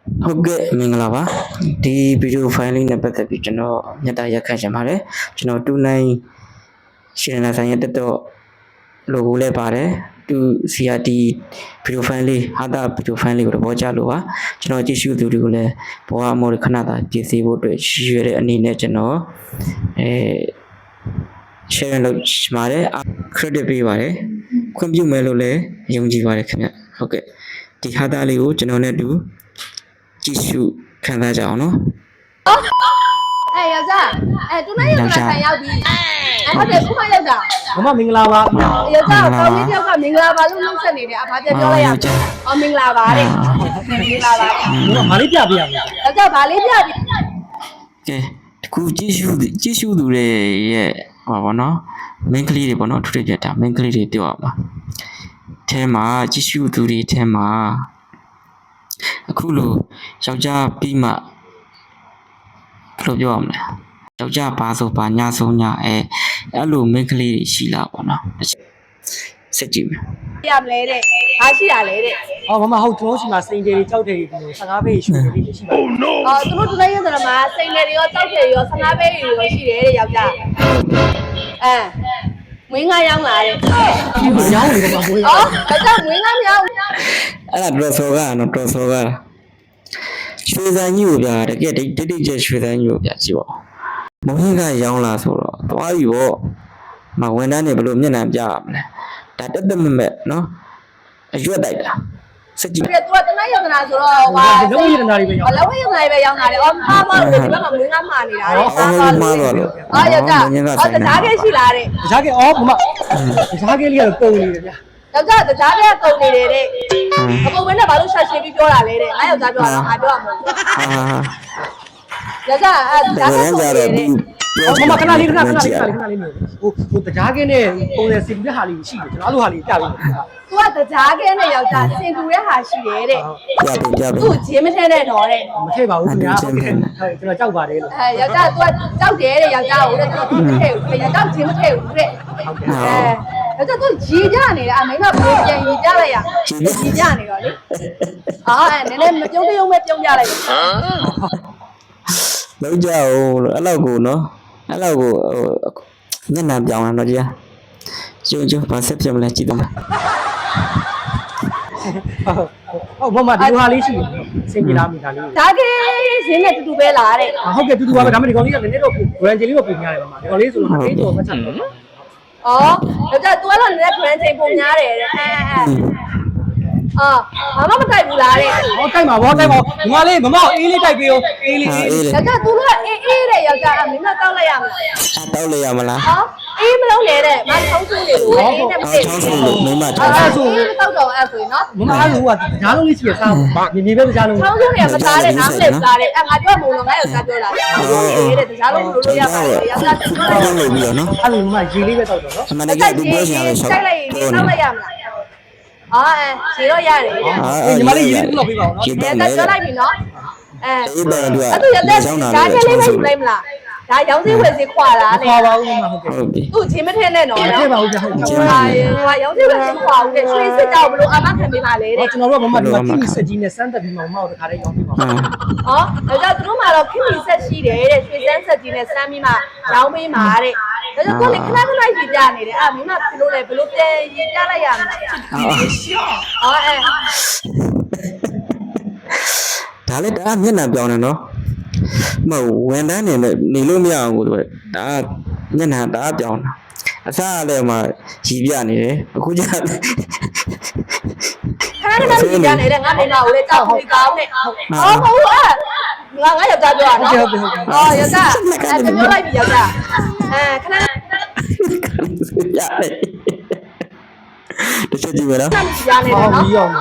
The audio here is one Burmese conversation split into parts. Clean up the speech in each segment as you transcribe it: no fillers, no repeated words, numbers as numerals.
ဟုတ်ကဲ့မင်္ဂလာပါဒီဗီဒီယိုဖိုင်လေးနဲ့ပတ်သက်ပြီးကျွန်တော်ညတာရက်ခတ်ချင်ပါတယ်ကျွန်တော်29ရှင်းလာဆိုင်ရတက်တော့ logo လည်းပါတယ်သူစီယာဒီဗီဒီယိုဖိုင်လေးဟာတာဗီဒီယိုဖိုင်လေးကိုတော့ကြလို့ပါကျွန်တော်ကြည့်ရှုသူတွေကိုလည်းဘောအမောခဏတာကြည့်စီဖို့အတွက်ရွေတဲ့အနေနဲ့ကျွန်တော်share လုပ်ပါတယ် credit ပေးပါတယ်ခွင့်ပြုမယ်လို့လည်းယုံကြည်ပါတယ်ခင်ဗျဟုတ်ကဲ့ဒီဟာတာလေးကိုကျွန်တော်နဲ့တူကြည့်ရှုခံစားကြအောင်နော်ယောက်ျားတူနိုင်ရောက်တာခံရောက်ပြီဟုတ်တယ်ခုမှရောက်တာမမမင်္ဂလာပါယောက်ျားကောင်းလေးတယောက်ကမင်္ဂလာပါလို့နှုတ်ဆက်နေတယ်အဖာပြောလိုက်ရအောင်မင်္ဂလာပါတဲ့မင်္ဂလာပါဘာလေးပြပေးရမလဲယောက်ျားဘာလေးပြပြကဲတခုကြည့်ရှုသူတွေရဲ့ဟောပါနော် main ကလေးတွေပေါ့နော်ထူထပ်ပြတာ main ကလေးတွေပြောရမှာအဲမှာကြည့်ရှုသူတွေအဲမှာအခုလိုယောက်ျားပြီးမှဘယ်လိုပြောရမလဲယောက်ျားပါဆိုပါညဆုံးညအဲ့လို main ကလေးတွေရှိလာပေါ့နော်စစ်ကြည့်မယ်ရမလဲတဲ့အားရှိရလဲတဲ့မမဟုတ်ကျွန်တော်ရှိမှာစိန်တယ်ကြောက်တယ်ဒီ15ပေရွှေတွေရှိပါသူတို့တူနိုင်ရဲ့ဆိုတော့မှာစိန်တယ်တွေရောကြောက်တယ်ရော15ပေတွေရောရှိတယ်တဲ့ယောက်ျားမင်းငါရောက်လာတဲ့ရောင်းနေတော့မွေးယောက်ျားမင်းငါမရောက်အဲ့ဒါတော်စောကနော်တော်စောကရွှေစံကြီးကိုပြတကယ်တိတ်ကျရွှေစံကြီးကိုပြကြည့်ပါမုံဟင်းကရောင်းလာဆိုတော့သွားပြီပေါ့မဝန်တန်းနေဘလို့မျက်နှာပြရမလဲဒါတက်မဲ့နော်အရွက်တိုက်တာစကြည့်တယ်သူကတနက်ရောက်တာဆိုတော့ဟာလောဝရတနာတွေပဲရောက်လောဝရတနာတွေပဲရောက်လာတယ်မှားမလို့ဒီဘက်ကမင်းငါမှားနေတာလေမှားတော့လို့ယောက်ျားတခြားကရှိလားတဲ့တခြားကမမတခြားကလေးကတော့ကုန်နေတယ်ဗျာယောက်ျားတခြားကကုန်နေတယ်တဲ့အကုန်ဝင်းနဲ့ဘာလို့ရှာရှင်းပြီးပြောတာလဲတဲ့ငါယောက်ျားပြောတာငါပြောရမှာယောက်ျားတခြားကကုန်နေတယ်မခဏလေးနေဟိုတကြားကင်းနဲ့ပုံစံစင်ပြဟာလေးရှိတယ်ကျွန်တော်အဲ့လိုဟာလေးပြပေးသူကတကြားကင်းနဲ့ယောက်ျားစင်တူတဲ့ဟာရှိတယ်တဲ့ပြပေးသူ့ဂျင်းမထဲနဲ့တော့တဲ့မထည့်ပါဘူးခင်ဗျာဟုတ်ကျွန်တော်ကြောက်ပါတယ်လို့ယောက်ျားသူကကြောက်တယ်တဲ့ယောက်ျားကိုတဲ့သူမထည့်ဘူးယောက်ျားဂျင်းမထည့်ဘူးတဲ့ဟုတ်ကဲ့ယောက်ျားသူရေကြနေတာအမိမဘယ်ပြန်ရေကြလိုက်ရရေကြနေတော့လေနည်းနည်းမပြုံးပြုံးပဲပြုံးကြလိုက်လုံးကြအောင်လို့အဲ့လောက်ကိုနော်အဲ့လောက်ကိုညနာပြောင်းလာတော့ကြာကျုံဘာဆက်ပြမလဲကြည့်တော့ဟုတ်မမဒီလိုဟာလေးရှိတယ်စင်ကြလားမိသားလေးဒါကေးဈေးနဲ့တူတူပဲလားတဲ့ဟုတ်ကဲ့တူတူပါပဲဒါမှဒီကောင်လေးကလည်းနည်းတော့ brand လေးတော့ပုံများတယ်မမဒီကောင်လေးဆိုတော့အေးတော့မချတော့ယောက်ျား तू ကတော့လည်း brand ချိန်ပုံများတယ်တဲ့ဘာမှမတိုက်ဘူးလားတဲ့တိုက်ပါဘောတိုက်ပါဒီမလေးမမအေးလေးတိုက်ပေးဦးအေးလေးယောက်ျား तू ကအေးတဲ့ယောက်ျားမင်းမတောက်လိုက်ရမလားတောက်လိုက်ရမလားအေးမလုံးနဲ့တဲ့မချောင်းစိုးနေလို့အေးနဲ့မသိချောင်းစိုးလို့မင်းမချောင်းစိုးတောက်တော့အဲ့ဆိုရင်နော်မမအဲ့လိုကကြားလုံးလေးရှိရစားမြင်ပဲကြားလုံးချောင်းစိုးနေမသားတဲ့နားမလဲစားတဲ့ငါပြောမုံလုံးငါ့ယောက်ျားပြောတာအေးတဲ့ကြားလုံးလို့လို့ရပါတယ်ယောက်ျားတောက်လို့ပြီးတော့နော်အဲ့လိုမရေလေးပဲတောက်တော့နော်အမှန်တကယ်ဒီပြောချင်ရမယ်ဆောက်လိုက်ရင်တောက်လိုက်ရမလားရေတော့ရတယ်ညီမလေးရေလေးလောက်ပေးပါဦးနော်ရေတော့ပြောလိုက်ပြီနော်အေးတယ်တို့အဲ့ဒါရက်ဒါကလေးပဲယူလိုက်မလားဒါရောင်းစည်းဝယ်စည်းခွာတာလေခွာပါဦးမဟုတ်ကဲ့သူ့ချင်းမထင်းနဲ့နော်မထည့်ပါဘူးကြာဟုတ်ကဲ့ရောင်းစည်းဝယ်စည်းခွာဦးတဲ့ရွှေစစ်ကြောက်ဘလို့အမခံပေးပါလေတဲ့ကျွန်တော်တို့ကမမဒီမှာခိစက်ကြီးနဲ့စမ်းတက်ပြီးမှမမတို့တခါလေးရောင်းပေးပါဒါကသူတို့မှာတော့ခိဆက်ရှိတယ်တဲ့ရွှေစမ်းဆက်ကြီးနဲ့စမ်းပြီးမှရောင်းပေးမှာတဲ့ဒါကြောင့်ကိုယ်ခဏခဏရေးပြနေတယ်မင်းမဘလို့လဲဘလို့ပြန်ရေးပြလိုက်ရမလားဒါလည်းဒါမျက်နှာပြောင်းနေနော်မဟုတ်ဝန်တန်းနေလို့မရအောင်ကိုဒါမျက်နှာဒါပြောင်းတာအစားလည်းမှကြီးပြနေတယ်အခုကျခဏခဏကြီးပြနေတယ်ငါမိမကိုလည်းကြောက်ပြီးကောင်းနေဟုတ်ငါယောက်ျားပြောတာနော်ယောက်ျားပြောလိုက်ပြီယောက်ျားခဏရတယ်တချက်ကြည့်မလားခဏကြီးပြနေတယ်နော်ပြီးအောင်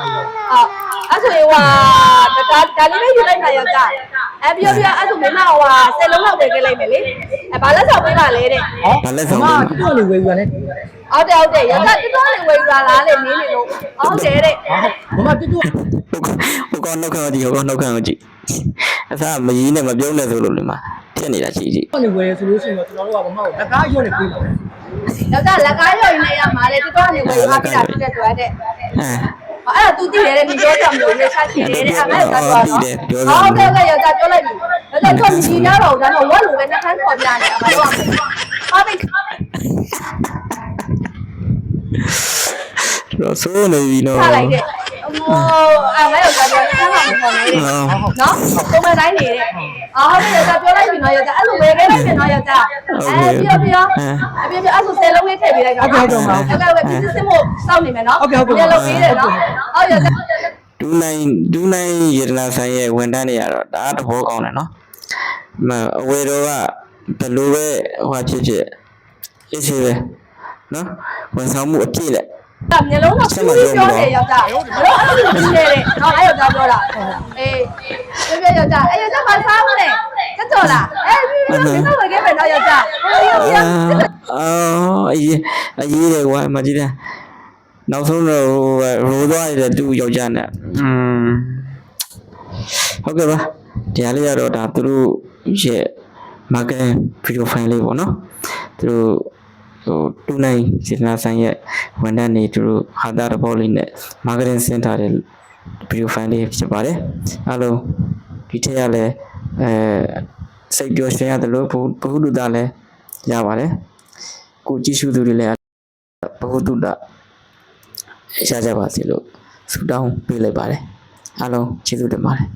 အဲ့ဆိုရင်ဒါလေးလေးယူလိုက်တာယောက်ျားပြောအဲ့ဆိုမင်းမ10လုံးလောက်တည်ခဲ့လိုက်မယ်လေဘာလက်ဆောင်ပေးပါလဲတဲ့ဘာလက်ဆောင်ပေးတော်လေးဝယ်ယူရတယ်ဟုတ်တယ်ယောက်ျားတော်လေးဝယ်ယူလာလားလေနင်းနေလို့ဟုတ်တယ်တဲ့မမတူဟိုကောင်နှုတ်ခမ်းကြည့်ဟိုကောင်နှုတ်ခမ်းကြည့်အစားမကြီးနဲ့မပြုံးနဲ့ဆိုလို့လေမှာဖြစ်နေတာကြည့်တော်လေးဝယ်ဆိုလို့ရှိရင်ကျွန်တော်တို့ကမမကိုလက်ကားရွတ်နေပြေးပါယောက်ျားလက်ကားရွတ်နေရမှာလေတော်လေးဝယ်ယူထားပြတာဖြစ်တဲ့ဆိုတဲ့ အဲ့ဒါ तू သိတယ်ဒီပြောကြမလို့လေရှာရှိတယ်တဲ့အဲ့ဒါကတော့ဟုတ်ကဲ့ယောက်ျားပြောလိုက်ပြီယောက်ျားတော့မြည်ရတော့ဒါတော့ဝက်လိုပဲနှခမ်းခေါ်ပြနေတာမတော့ဟုတ်ပြီ တော့ဆိုးနေပြီနော် ထားလိုက်တဲ့ဟိုအဲ့ငါယောက်ျားပြောနှခမ်းမှာမခေါ်နေတယ်နော်ပုံမှန်တိုင်းနေတဲ့ဟုတ်ကဲ့ယောက်ျားပြောလိုက်ပြီနော်ယောက်ျားအဲ့လိုပဲခဲ့လိုက်ပြီနော်ယောက်ျားပြောအဲ့ဆို10လုံးလေးထည့်ပေးလိုက်တော့ဟုတ်ကဲ့ပြည့်စစ်ဖို့စောင့်နေမယ်နော်ပြန်လုပ်ပေးတယ်နော်ဟုတ်ယောက်ျား ဒူနိုင်ရေဒနာဆိုင်ရဲ့ဝန်ထမ်းတွေကတော့ဒါသဘောကောင်းတယ်နော်အဝေတော်ကဘယ်လိုပဲဟိုဖြစ်ဖြစ်အစ်စေပဲနော်ဝန်ဆောင်မှုအပြည့်လက် မျက်လုံးတော့ပြူပြီးပြောတယ်ယောက်ျားအဲ့လိုအဲ့လိုပြနေတယ်နော်အဲ့ယောက်ျားပြောတာအေးပြယောက်ျားအဲ့ယောက်ျားမစားဘူးလေကတ်တော်လားအဲ့ပြတော့ဝယ်ခဲ့မယ်နော်ယောက်ျားအော်အေးတယ်ကွာမကြည့်တယ်နောက်ဆုံးတော့ရိုးသွားရတဲ့သူယောက်ျားနဲ့ဟုတ်ကဲ့ပါတရားလေးကတော့ဒါသူတို့ရဲ့ marketing video file လေးပေါ့နော်သူတို့ဟိုတူနိုင်စေတနာဆိုင်ရဲ့ဝန်ထမ်းတွေသူတို့ဟာတာတဘောလေးနဲ့ marketing center တဲ့ video file လေးဖြစ်ပါတယ်အားလုံးဒီထက်ရလဲစိတ်ပျော်ရွှင်ရတယ်လို့ဘုဟုတုတလည်းရပါတယ်ကိုကြည့်ရှုသူတွေလည်းဘုဟုတုတရကြပါစေလို့ဆုတောင်းပေးလိုက်ပါတယ်အားလုံးကျေးဇူးတင်ပါတယ်